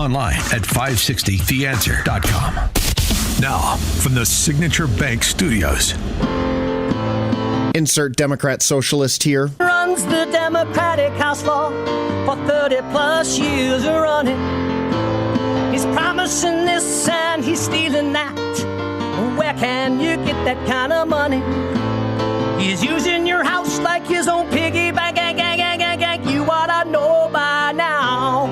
online at 560theanswer.com. Now, from the Signature Bank Studios. Insert Democrat socialist here. Runs the Democratic House floor for 30 plus years running. He's promising this and he's stealing that. Where can you get that kind of money? He's using your house like his own piggy bank. You ought to know by now.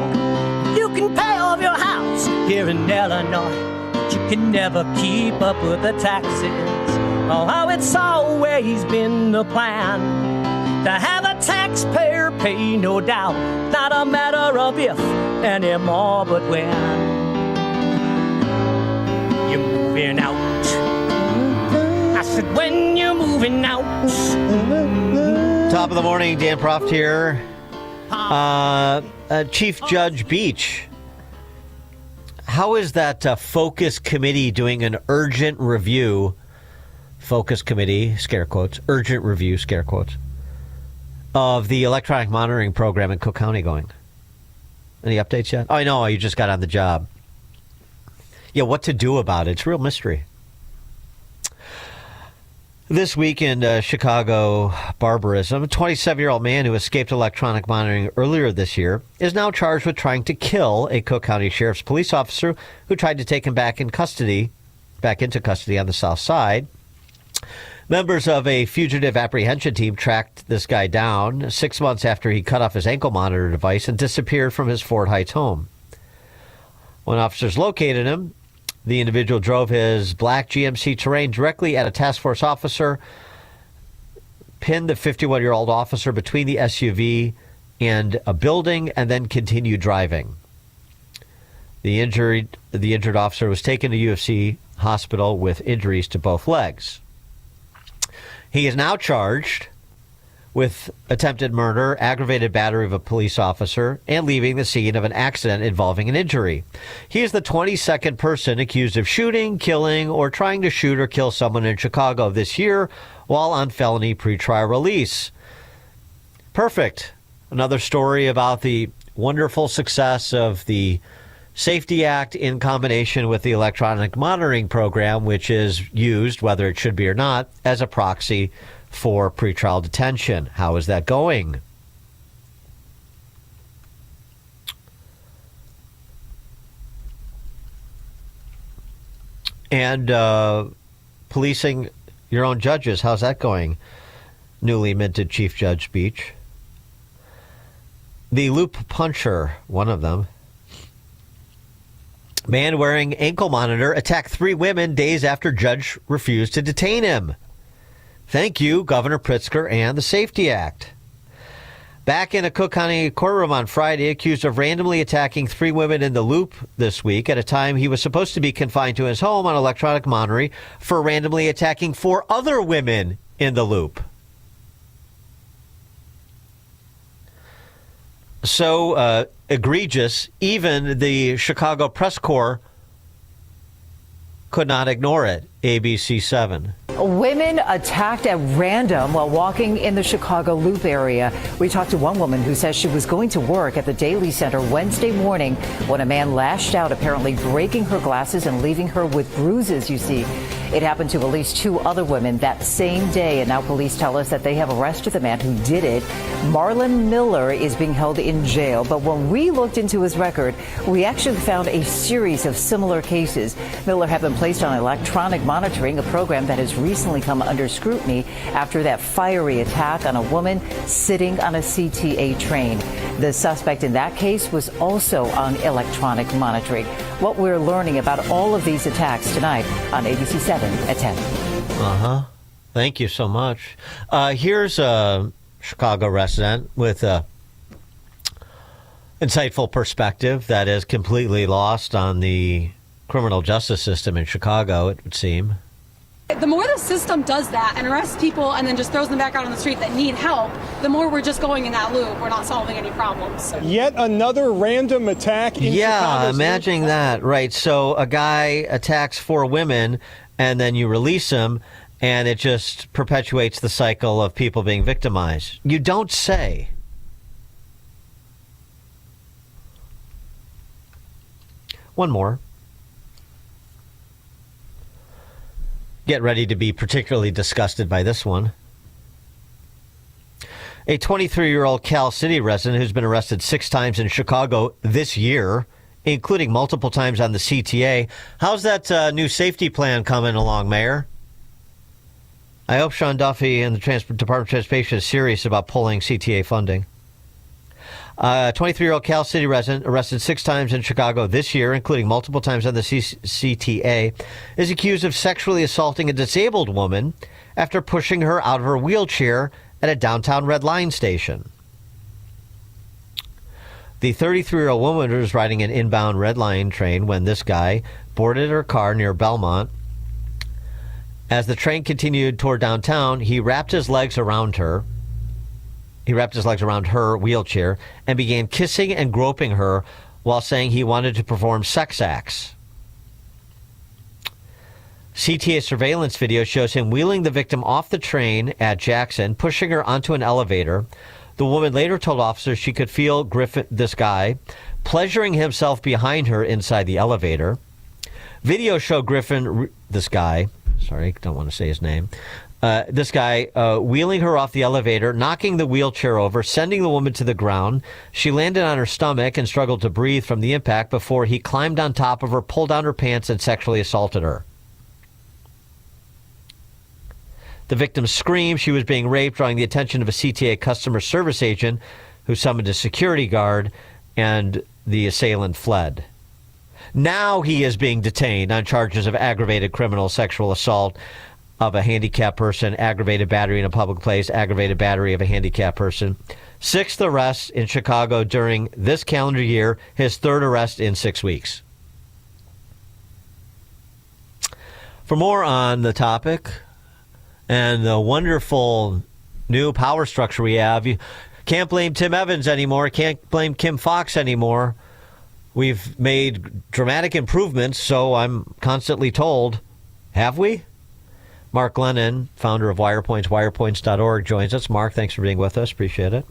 You can pay off your house here in Illinois, but you can never keep up with the taxes. Oh, how it's always been the plan to have a taxpayer pay, no doubt. Not a matter of if anymore, but when. You're moving out. I said, when you're moving out. Top of the morning, Dan Proft here. Chief Judge Beach. How is that focus committee doing an urgent review? Focus committee, scare quotes, urgent review, scare quotes, of the electronic monitoring program in Cook County going? Any updates yet? Oh, I know, you just got on the job. Yeah, what to do about it? It's a real mystery. This week in Chicago barbarism, a 27-year-old man who escaped electronic monitoring earlier this year is now charged with trying to kill a Cook County Sheriff's police officer who tried to take him back into custody on the south side. Members of a fugitive apprehension team tracked this guy down 6 months after he cut off his ankle monitor device and disappeared from his Fort Heights home. When officers located him, the individual drove his black GMC Terrain directly at a task force officer, pinned the 51-year-old officer between the SUV and a building, and then continued driving. The injured officer was taken to UFC hospital with injuries to both legs. He is now charged with attempted murder, aggravated battery of a police officer, and leaving the scene of an accident involving an injury. He is the 22nd person accused of shooting, killing, or trying to shoot or kill someone in Chicago this year while on felony pretrial release. Perfect. Another story about the wonderful success of the Safety Act in combination with the electronic monitoring program, which is used, whether it should be or not, as a proxy for pretrial detention. How is that going? And policing your own judges, how's that going? Newly minted Chief Judge Beach. The loop puncher, one of them. Man wearing ankle monitor attacked 3 women days after judge refused to detain him. Thank you, Governor Pritzker and the Safety Act. Back in a Cook County courtroom on Friday, accused of randomly attacking 3 women in the loop this week at a time he was supposed to be confined to his home on electronic monitoring for randomly attacking 4 other women in the loop. So egregious, even the Chicago Press Corps could not ignore it. ABC 7. Women attacked at random while walking in the Chicago Loop area. We talked to one woman who says she was going to work at the Daily Center Wednesday morning when a man lashed out, apparently breaking her glasses and leaving her with bruises, you see. It happened to at least 2 other women that same day, and now police tell us that they have arrested the man who did it. Marlon Miller is being held in jail, but when we looked into his record, we actually found a series of similar cases. Miller had been placed on electronic monitoring, a program that has recently come under scrutiny after that fiery attack on a woman sitting on a CTA train. The suspect in that case was also on electronic monitoring. What we're learning about all of these attacks tonight on ABC 7 at 10. Thank you so much. Here's a Chicago resident with a insightful perspective that is completely lost on the criminal justice system in Chicago, it would seem. The more the system does that and arrests people and then just throws them back out on the street that need help, the more we're just going in that loop. We're not solving any problems. So. Yet another random attack in Chicago. Imagining that. Right. So a guy attacks 4 women and then you release him and it just perpetuates the cycle of people being victimized. You don't say. One more. Get ready to be particularly disgusted by this one. A 23-year-old Cal City resident who's been arrested 6 times in Chicago this year, including multiple times on the CTA. How's that new safety plan coming along, Mayor? I hope Sean Duffy and the Department of Transportation is serious about pulling CTA funding. A 23-year-old Cal City resident arrested 6 times in Chicago this year, including multiple times on the CTA, is accused of sexually assaulting a disabled woman after pushing her out of her wheelchair at a downtown Red Line station. The 33-year-old woman was riding an inbound Red Line train when this guy boarded her car near Belmont. As the train continued toward downtown, he wrapped his legs around her. He wrapped his legs around her wheelchair and began kissing and groping her while saying he wanted to perform sex acts. CTA surveillance video shows him wheeling the victim off the train at Jackson, pushing her onto an elevator. The woman later told officers she could feel Griffin, this guy, pleasuring himself behind her inside the elevator. Video show Griffin, this guy, sorry, don't want to say his name, this guy wheeling her off the elevator, knocking the wheelchair over, sending the woman to the ground. She landed on her stomach and struggled to breathe from the impact before he climbed on top of her, pulled down her pants, and sexually assaulted her. The victim screamed she was being raped, drawing the attention of a CTA customer service agent who summoned a security guard, and the assailant fled. Now he is being detained on charges of aggravated criminal sexual assault of a handicapped person, aggravated battery in a public place, aggravated battery of a handicapped person. 6th arrest in Chicago during this calendar year, his 3rd arrest in 6 weeks. For more on the topic and the wonderful new power structure we have, you can't blame Tim Evans anymore, can't blame Kim Foxx anymore. We've made dramatic improvements, so I'm constantly told. Have we? Mark Glennon, founder of Wirepoints, wirepoints.org, joins us. Mark, thanks for being with us. Appreciate it.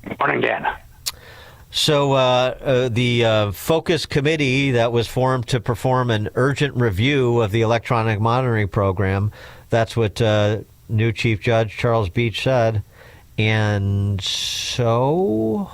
Good morning, Dan. So the focus committee that was formed to perform an urgent review of the electronic monitoring program, that's what new Chief Judge Charles Beach said. And so...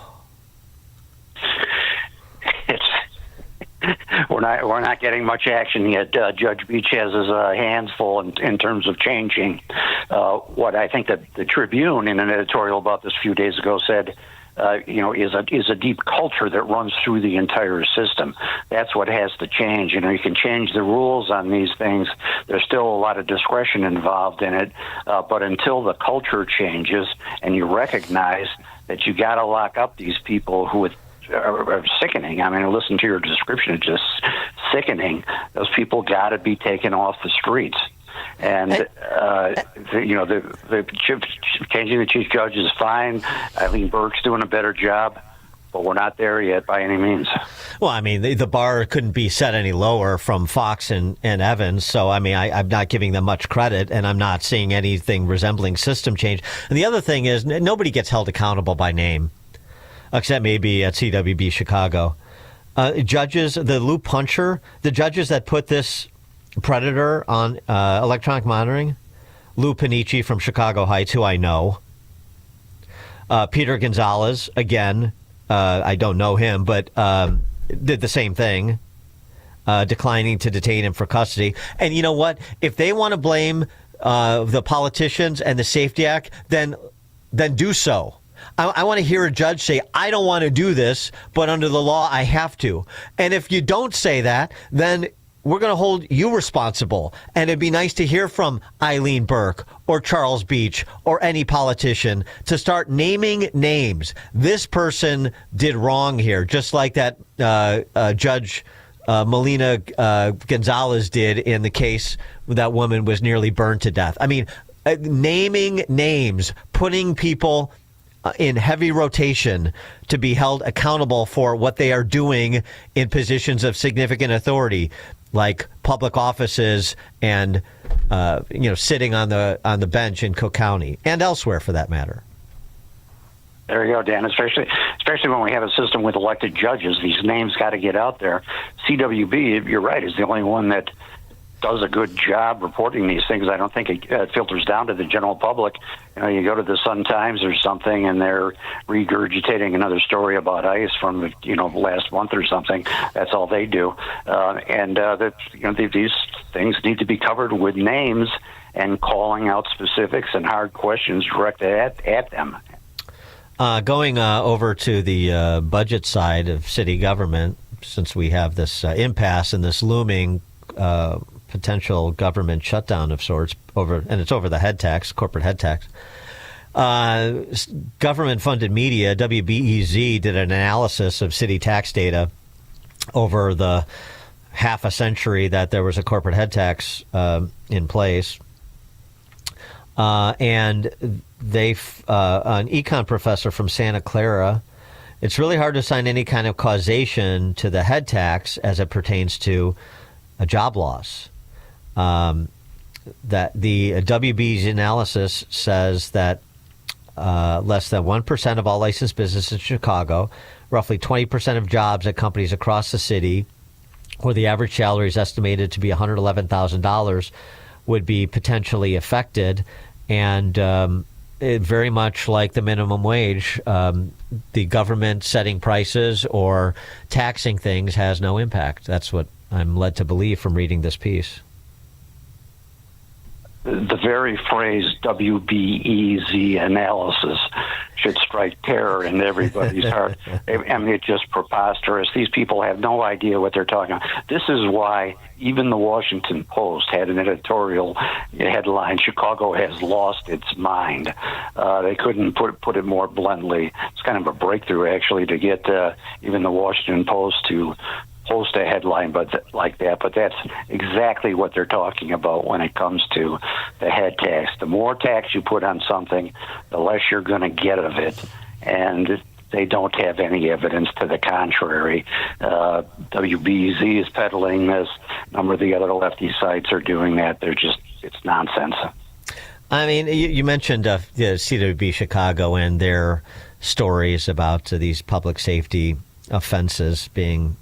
We're not getting much action yet. Judge Beach has his hands full in terms of changing what I think that the Tribune, in an editorial about this a few days ago, said is a deep culture that runs through the entire system. That's what has to change. You can change the rules on these things. There's still a lot of discretion involved in it, but until the culture changes and you recognize that you got to lock up these people who are sickening. I mean, listen to your description. It's just sickening. Those people got to be taken off the streets. And, changing the chief judge is fine. Eileen Burke's doing a better job, but we're not there yet by any means. Well, I mean, the bar couldn't be set any lower from Fox and Evans. So, I mean, I'm not giving them much credit, and I'm not seeing anything resembling system change. And the other thing is, nobody gets held accountable by name, except maybe at CWB Chicago. Judges, the Lou Puncher, the judges that put this predator on electronic monitoring, Lou Panici from Chicago Heights, who I know, Peter Gonzalez, again, I don't know him, but did the same thing, declining to detain him for custody. And you know what? If they want to blame the politicians and the Safety Act, then do so. I want to hear a judge say, I don't want to do this, but under the law, I have to. And if you don't say that, then we're going to hold you responsible. And it'd be nice to hear from Eileen Burke or Charles Beach or any politician to start naming names. This person did wrong here, just like that Judge Melina Gonzalez did in the case where that woman was nearly burned to death. I mean, naming names, putting people in heavy rotation to be held accountable for what they are doing in positions of significant authority, like public offices and sitting on the bench in Cook County and elsewhere for that matter. There you go, Dan. Especially when we have a system with elected judges, these names got to get out there. CWB, you're right, is the only one that does a good job reporting these things. I don't think it filters down to the general public. You go to the Sun-Times or something, and they're regurgitating another story about ICE from last month or something. That's all they do, these things need to be covered with names and calling out specifics and hard questions directed at them. Going over to the budget side of city government, since we have this impasse and this looming potential government shutdown of sorts and it's over the head tax, corporate head tax. Government-funded media, WBEZ, did an analysis of city tax data over the half a century that there was a corporate head tax in place. And an econ professor from Santa Clara, it's really hard to assign any kind of causation to the head tax as it pertains to a job loss. That the WB's analysis says that less than 1% of all licensed businesses in Chicago, roughly 20% of jobs at companies across the city, where the average salary is estimated to be $111,000, would be potentially affected. And very much like the minimum wage, the government setting prices or taxing things has no impact. That's what I'm led to believe from reading this piece. The very phrase WBEZ analysis should strike terror in everybody's heart. I mean, it's just preposterous. These people have no idea what they're talking about. This is why even the Washington Post had an editorial headline, "Chicago has lost its mind." They couldn't put it more bluntly. It's kind of a breakthrough, actually, to get even the Washington Post to post a headline like that, but that's exactly what they're talking about when it comes to the head tax. The more tax you put on something, the less you're going to get of it, and they don't have any evidence to the contrary. WBZ is peddling this. A number of the other lefty sites are doing that. It's nonsense. I mean, you mentioned the CWB Chicago and their stories about these public safety offenses being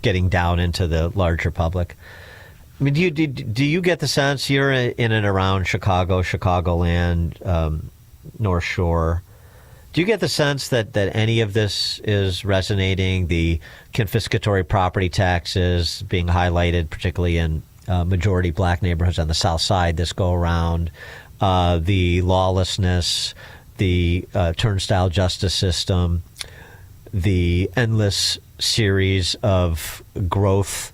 getting down into the larger public. I mean, do you get the sense, you're in and around Chicago, Chicagoland, North Shore, do you get the sense that any of this is resonating? The confiscatory property taxes being highlighted, particularly in majority black neighborhoods on the South Side this go around, the lawlessness, the turnstile justice system, the endless series of growth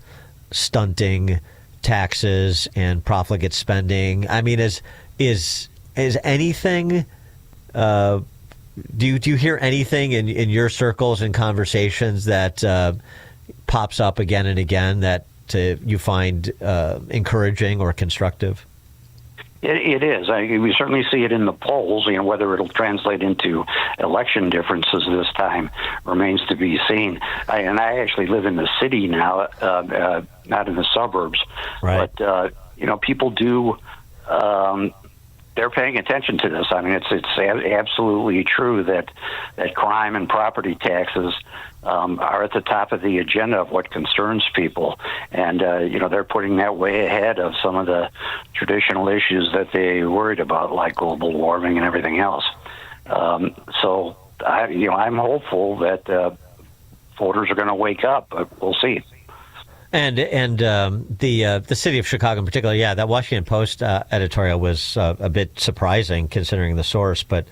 stunting taxes and profligate spending. I mean, is anything? Do you hear anything in your circles and conversations that pops up again and again that you find encouraging or constructive? It is. We certainly see it in the polls. Whether it'll translate into election differences this time remains to be seen. I actually live in the city now, not in the suburbs. Right. But people do. They're paying attention to this. I mean, it's absolutely true that crime and property taxes are at the top of the agenda of what concerns people, and they're putting that way ahead of some of the traditional issues that they worried about, like global warming and everything else. So I'm hopeful that voters are going to wake up, but we'll see. And the city of Chicago in particular, that Washington Post editorial was a bit surprising considering the source, but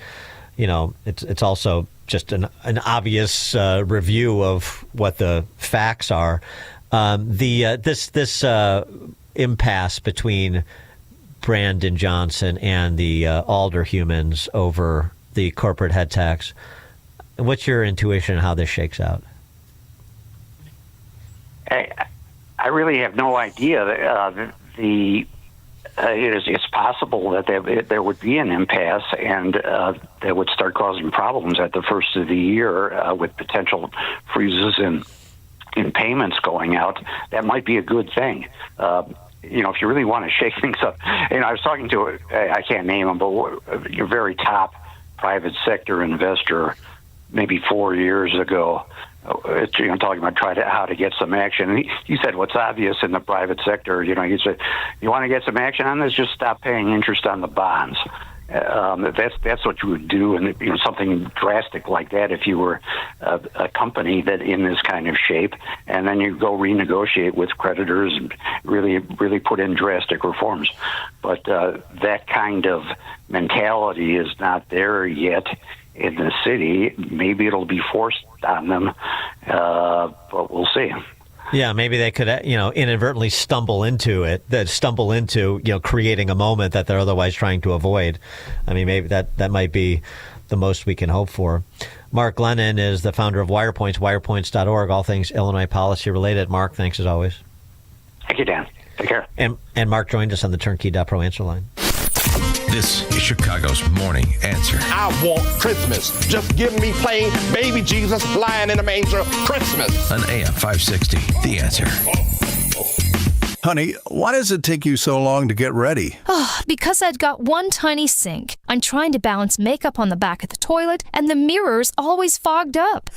it's also just an obvious review of what the facts are. This impasse between Brandon Johnson and the alderhumans over the corporate head tax. What's your intuition on how this shakes out? I really have no idea. It's possible that there would be an impasse, and that would start causing problems at the first of the year with potential freezes in payments going out. That might be a good thing. If you really want to shake things up. I was talking to I can't name them, but your very top private sector investor maybe 4 years ago, talking about how to get some action. And he said, what's obvious in the private sector, he said, you want to get some action on this, just stop paying interest on the bonds. That's what you would do, and something drastic like that if you were a company that in this kind of shape, and then you go renegotiate with creditors and really put in drastic reforms. But that kind of mentality is not there yet in the city. Maybe it'll be forced on them, but we'll see. Yeah, maybe they could, inadvertently stumble into creating a moment that they're otherwise trying to avoid. I mean, maybe that might be the most we can hope for. Mark Glennon is the founder of Wirepoints, wirepoints.org, all things Illinois policy related. Mark, thanks as always. Thank you, Dan. Take care. And Mark joined us on the Turnkey.pro answer line. This is Chicago's Morning Answer. I want Christmas. Just give me plain baby Jesus lying in a manger. Christmas. On AM 560, The Answer. Honey, why does it take you so long to get ready? Because I've got one tiny sink. I'm trying to balance makeup on the back of the toilet, and the mirror's always fogged up.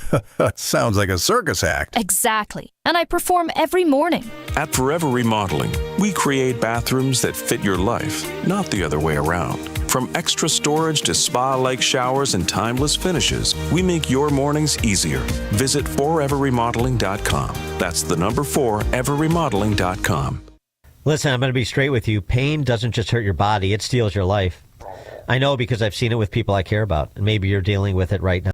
Sounds like a circus act. Exactly. And I perform every morning. At Forever Remodeling, we create bathrooms that fit your life, not the other way around. From extra storage to spa-like showers and timeless finishes, we make your mornings easier. Visit foreverremodeling.com. That's the number 4, everremodeling.com. Listen, I'm going to be straight with you. Pain doesn't just hurt your body, it steals your life. I know because I've seen it with people I care about, and maybe you're dealing with it right now.